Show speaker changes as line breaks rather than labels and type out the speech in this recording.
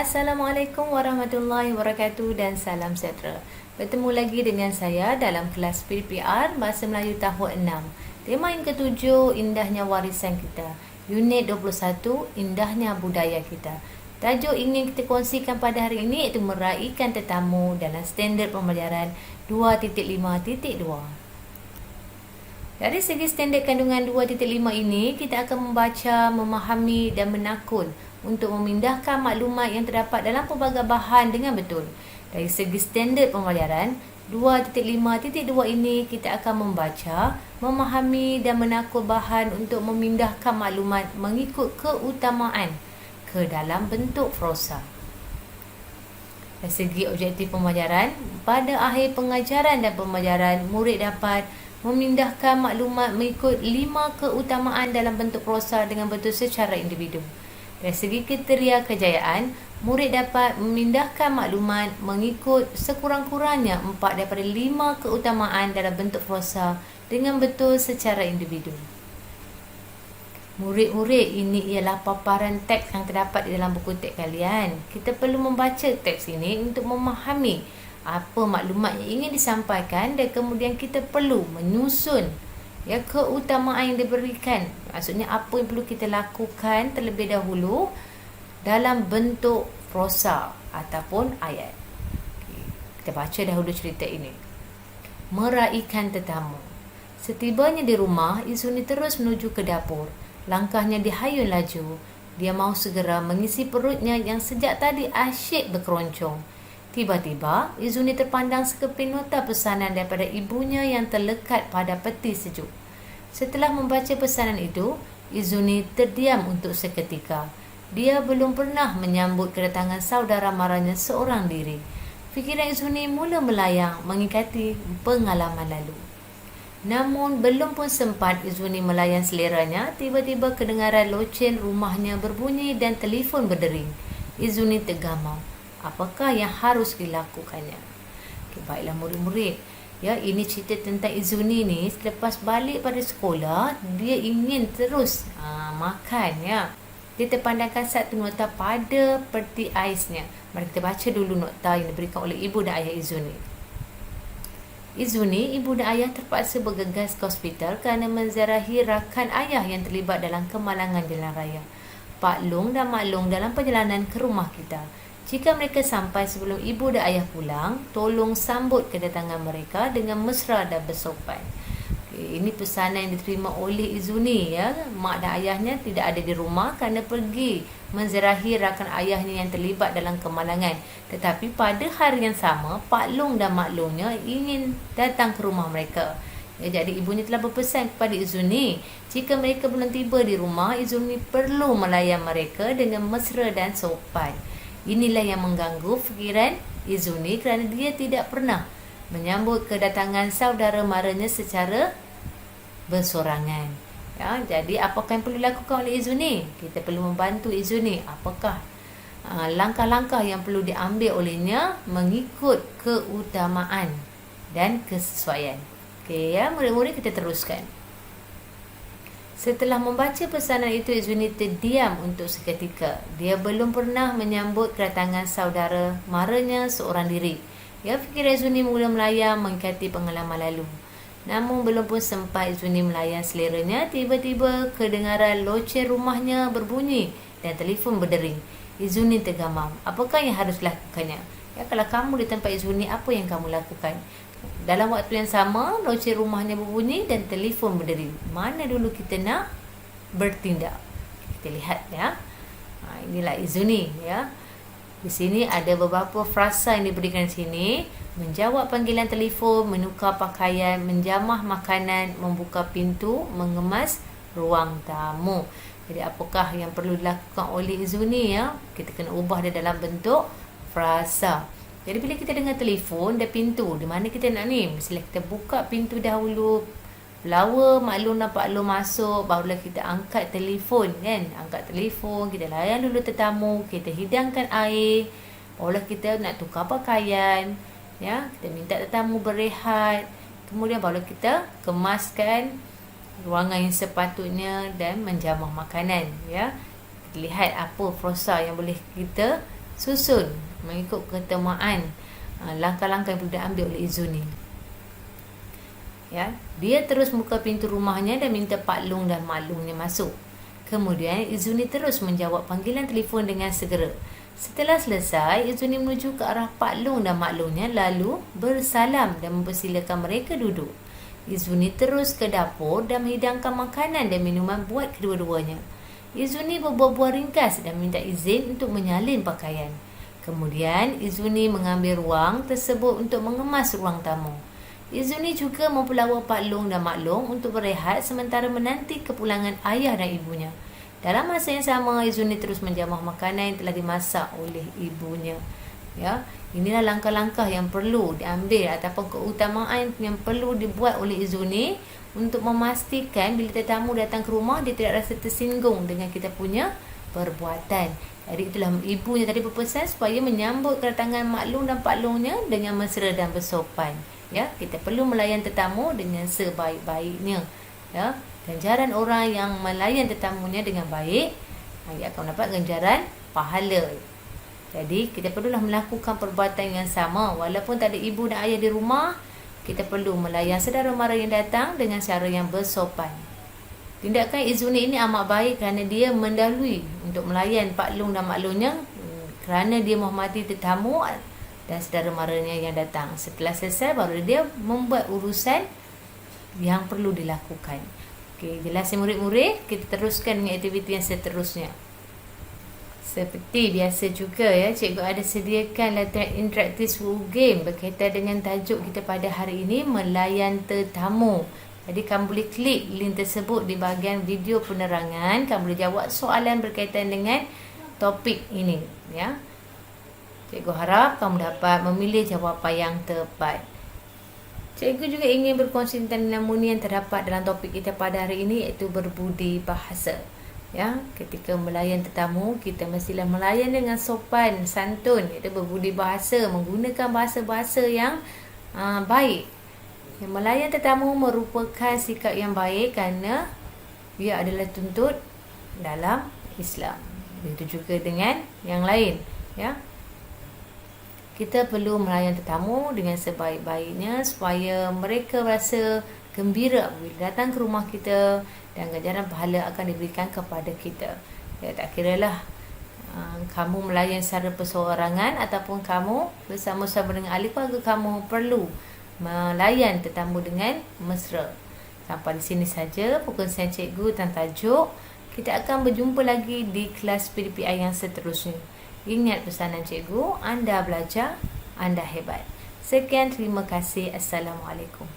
Assalamualaikum warahmatullahi wabarakatuh dan salam sejahtera. Bertemu lagi dengan saya dalam kelas PDPR Bahasa Melayu tahun 6. Tema yang ketujuh, indahnya warisan kita. Unit 21, indahnya budaya kita. Tajuk ingin kita kongsikan pada hari ini iaitu meraihkan tetamu dalam standard pembelajaran 2.5.2. Dari segi standard kandungan 2.5 ini, kita akan membaca, memahami dan menakul untuk memindahkan maklumat yang terdapat dalam pelbagai bahan dengan betul. Dari segi standard pembelajaran 2.5.2 ini, kita akan membaca, memahami dan menakul bahan untuk memindahkan maklumat mengikut keutamaan ke dalam bentuk prosa. Dari segi objektif pembelajaran, pada akhir pengajaran dan pembelajaran, murid dapat memindahkan maklumat mengikut 5 keutamaan dalam bentuk prosa dengan betul secara individu. Dari segi kriteria kejayaan, murid dapat memindahkan maklumat mengikut sekurang-kurangnya 4 daripada 5 keutamaan dalam bentuk prosa dengan betul secara individu. Murid-murid, ini ialah paparan teks yang terdapat di dalam buku teks kalian. Kita perlu membaca teks ini untuk memahami apa maklumat yang ingin disampaikan dan kemudian kita perlu menyusun keutamaan yang diberikan. Maksudnya apa yang perlu kita lakukan terlebih dahulu dalam bentuk prosa ataupun ayat. Kita baca dahulu cerita ini. Meraihkan tetamu. Setibanya di rumah, Izuni terus menuju ke dapur. Langkahnya dihayun laju. Dia mahu segera mengisi perutnya yang sejak tadi asyik berkeroncong. Tiba-tiba, Izuni terpandang sekeping nota pesanan daripada ibunya yang terlekat pada peti sejuk. Setelah membaca pesanan itu, Izuni terdiam untuk seketika. Dia belum pernah menyambut kedatangan saudara maranya seorang diri. Fikiran Izuni mula melayang mengikati pengalaman lalu. Namun, belum pun sempat Izuni melayan seleranya, tiba-tiba kedengaran loceng rumahnya berbunyi dan telefon berdering. Izuni tergamam. Apakah yang harus dilakukannya? Baiklah murid-murid. Ini cerita tentang Izuni ni. Selepas balik pada sekolah, dia ingin terus makan. Dia terpandangkan satu nota pada peti aisnya. Mari kita baca dulu nota yang diberikan oleh ibu dan ayah Izuni. Izuni, ibu dan ayah terpaksa bergegas ke hospital kerana menziarahi rakan ayah yang terlibat dalam kemalangan jalan raya. Pak Long dan Mak Long dalam perjalanan ke rumah kita. Jika mereka sampai sebelum ibu dan ayah pulang, tolong sambut kedatangan mereka dengan mesra dan bersopan. Ini pesanan yang diterima oleh Izuni. Mak dan ayahnya tidak ada di rumah kerana pergi menziarahi rakan ayahnya yang terlibat dalam kemalangan. Tetapi pada hari yang sama, Pak Long dan Mak Longnya ingin datang ke rumah mereka. Jadi ibunya telah berpesan kepada Izuni, jika mereka belum tiba di rumah, Izuni perlu melayan mereka dengan mesra dan sopan. Inilah yang mengganggu fikiran Izuni kerana dia tidak pernah menyambut kedatangan saudara maranya secara bersorangan. Jadi apakah yang perlu dilakukan oleh Izuni? Kita perlu membantu Izuni. Apakah langkah-langkah yang perlu diambil olehnya mengikut keutamaan dan kesesuaian. Murid-murid, kita teruskan. Setelah membaca pesanan itu, Izuni terdiam untuk seketika. Dia belum pernah menyambut kedatangan saudara maranya seorang diri. Fikiran Izuni mula melayang mengikati pengalaman lalu. Namun belum pun sempat Izuni melayan seleranya, tiba-tiba kedengaran loceng rumahnya berbunyi dan telefon berdering. Izuni tergamam. Apakah yang harus dilakukannya? Kalau kamu di tempat Izuni, apa yang kamu lakukan? Dalam waktu yang sama, loceng rumahnya berbunyi dan telefon berdering. Mana dulu kita nak bertindak? Kita lihat inilah Izuni. Di sini ada beberapa frasa yang diberikan di sini. Menjawab panggilan telefon, menukar pakaian, menjamah makanan, membuka pintu, mengemas ruang tamu. Jadi apakah yang perlu dilakukan oleh Izuni? Kita kena ubah dia dalam bentuk frasa. Jadi bila kita dengar telefon dan pintu, di mana kita nak ni? Mestilah kita buka pintu dahulu. Lawa Mak Long dan Pak Long masuk, barulah kita angkat telefon Angkat telefon, kita layan dulu tetamu, kita hidangkan air, barulah kita nak tukar pakaian. Kita minta tetamu berehat. Kemudian barulah kita kemaskan ruangan yang sepatutnya dan menjamah makanan. Lihat apa prosa yang boleh kita susun mengikut keutamaan langkah-langkah yang perlu diambil oleh Izuni. Ya, dia terus buka pintu rumahnya dan minta Pak Long dan Mak Longnya masuk. Kemudian Izuni terus menjawab panggilan telefon dengan segera. Setelah selesai, Izuni menuju ke arah Pak Long dan Mak Longnya lalu bersalam dan mempersilakan mereka duduk. Izuni terus ke dapur dan menghidangkan makanan dan minuman buat kedua-duanya. Izuni berbual-bual ringkas dan minta izin untuk menyalin pakaian. Kemudian Izuni mengambil ruang tersebut untuk mengemas ruang tamu. Izuni juga mempelawa Pak Long dan Mak Long untuk berehat sementara menanti kepulangan ayah dan ibunya. Dalam masa yang sama, Izuni terus menjamah makanan yang telah dimasak oleh ibunya. Ya, inilah langkah-langkah yang perlu diambil ataupun keutamaan yang perlu dibuat oleh Izuni untuk memastikan bila tetamu datang ke rumah dia tidak rasa tersinggung dengan kita punya perbuatan. Jadi itulah ibunya tadi berpesan supaya menyambut kedatangan Mak Long dan Pak Longnya dengan mesra dan bersopan. Ya, kita perlu melayan tetamu dengan sebaik-baiknya. Ya, ganjaran orang yang melayan tetamunya dengan baik, dia akan mendapat ganjaran pahala. Jadi kita perlulah melakukan perbuatan yang sama walaupun tak ada ibu dan ayah di rumah. Kita perlu melayan saudara mara yang datang dengan cara yang bersopan. Tindakan Izuni ini amat baik kerana dia mendahului untuk melayan Pak Long dan Mak Longnya kerana dia menghormati tetamu dan saudara maranya yang datang. Setelah selesai baru dia membuat urusan yang perlu dilakukan. Okey, jelas murid-murid, kita teruskan dengan aktiviti yang seterusnya. Seperti biasa juga ya, cikgu ada sediakan latihan interaktif game berkaitan dengan tajuk kita pada hari ini, melayan tetamu. Jadi kamu boleh klik link tersebut di bahagian video penerangan. Kamu boleh jawab soalan berkaitan dengan topik ini ya. Cikgu harap kamu dapat memilih jawapan yang tepat. Cikgu juga ingin berkongsi tentang nilai yang terdapat dalam topik kita pada hari ini, iaitu berbudi bahasa. Ya, ketika melayan tetamu, kita mestilah melayan dengan sopan, santun, iaitu berbudi bahasa, menggunakan bahasa-bahasa yang baik. Yang melayan tetamu merupakan sikap yang baik kerana ia adalah tuntut dalam Islam. Begitu juga dengan yang lain, ya. Kita perlu melayan tetamu dengan sebaik-baiknya supaya mereka rasa gembira bila datang ke rumah kita dan ganjaran pahala akan diberikan kepada kita. Ya, tak kiralah kamu melayan secara perseorangan ataupun kamu bersama-sama dengan ahli keluarga kamu, perlu melayan tetamu dengan mesra. Sampai di sini saja perkongsian cikgu tentang tajuk. Kita akan berjumpa lagi di kelas PDPI yang seterusnya. Ingat pesanan cikgu, anda belajar, anda hebat. Sekian, terima kasih. Assalamualaikum.